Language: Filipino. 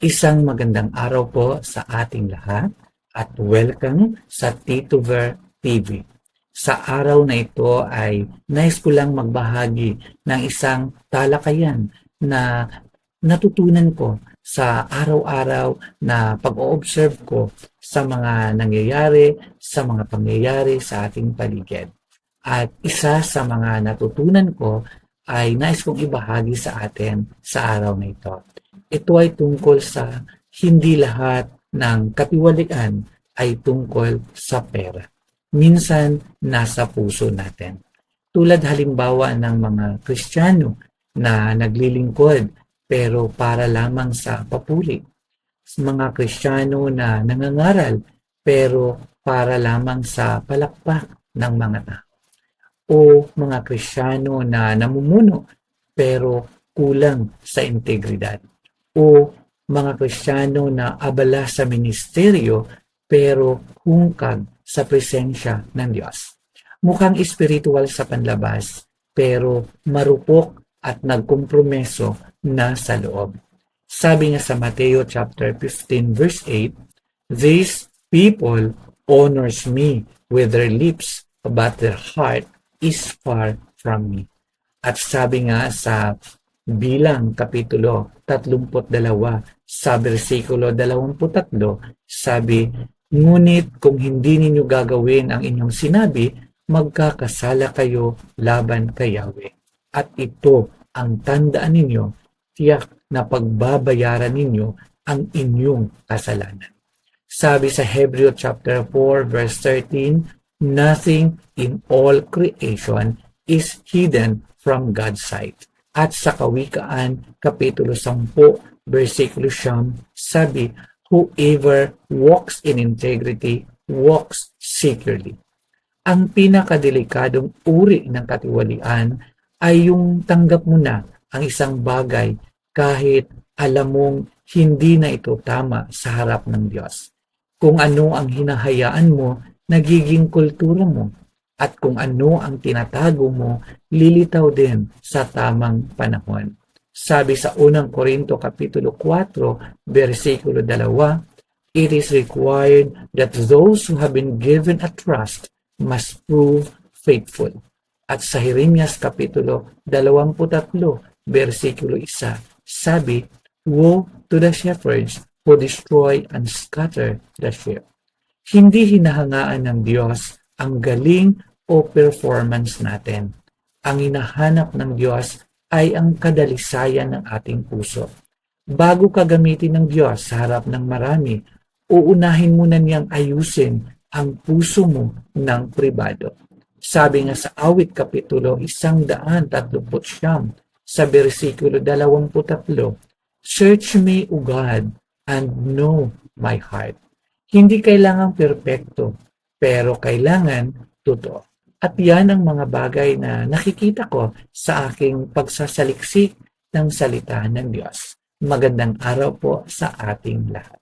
Isang magandang araw po sa ating lahat at welcome sa Tito Ver TV. Sa araw na ito ay nais ko lang magbahagi ng isang talakayan na natutunan ko sa araw-araw na pag-o-observe ko sa mga nangyayari, sa mga pangyayari sa ating paligid. At isa sa mga natutunan ko ay nais kong ibahagi sa atin sa araw na ito. Ito ay tungkol sa hindi lahat ng katiwalian ay tungkol sa pera. Minsan, nasa puso natin. Tulad halimbawa ng mga Kristiyano na naglilingkod pero para lamang sa papuri. Mga Kristiyano na nangangaral pero para lamang sa palakpak ng mga tao. O mga Kristiyano na namumuno pero kulang sa integridad. O mga Kristiyano na abala sa ministeryo pero hungkag sa presensya ng Diyos. Mukhang espiritual sa panlabas pero marupok at nagkompromeso na sa loob. Sabi nga sa Mateo chapter 15 verse 8, "These people honors me with their lips, but their heart is far from me." At sabi nga sa Bilang kapitulo 32 sa bersikulo 23, sabi, "Ngunit kung hindi ninyo gagawin ang inyong sinabi, magkakasala kayo laban kay Yahweh. At ito ang tandaan ninyo, tiyak na pagbabayaran ninyo ang inyong kasalanan." Sabi sa Hebreo chapter 4 verse 13, "Nothing in all creation is hidden from God's sight." At sa Kawikaan kapitulo 10 versikulo 9, sabi, "Whoever walks in integrity walks securely." Ang pinakadelikadong uri ng katiwalian ay yung tanggap mo na ang isang bagay kahit alam mong hindi na ito tama sa harap ng Diyos. Kung ano ang hinahayaan mo, nagiging kultura mo. At kung ano ang tinatago mo, lilitaw din sa tamang panahon. Sabi sa unang Korinto kapitulo 4, versikulo 2, "It is required that those who have been given a trust must prove faithful." At sa Jeremias kapitulo 23, versikulo 1, sabi, "Woe to the shepherds who destroy and scatter the sheep." Hindi hinahangaan ng Diyos ang galing o performance natin. Ang hinahanap ng Diyos ay ang kadalisayan ng ating puso. Bago ka gamitin ng Diyos sa harap ng marami, uunahin mo na niyang ayusin ang puso mo ng pribado. Sabi nga sa Awit kapitulo 139 sa bersikulo 23, "Search me, O God, and know my heart." Hindi kailangang perpekto, pero kailangan totoo. At yan ang mga bagay na nakikita ko sa aking pagsasaliksik ng salita ng Diyos. Magandang araw po sa ating lahat.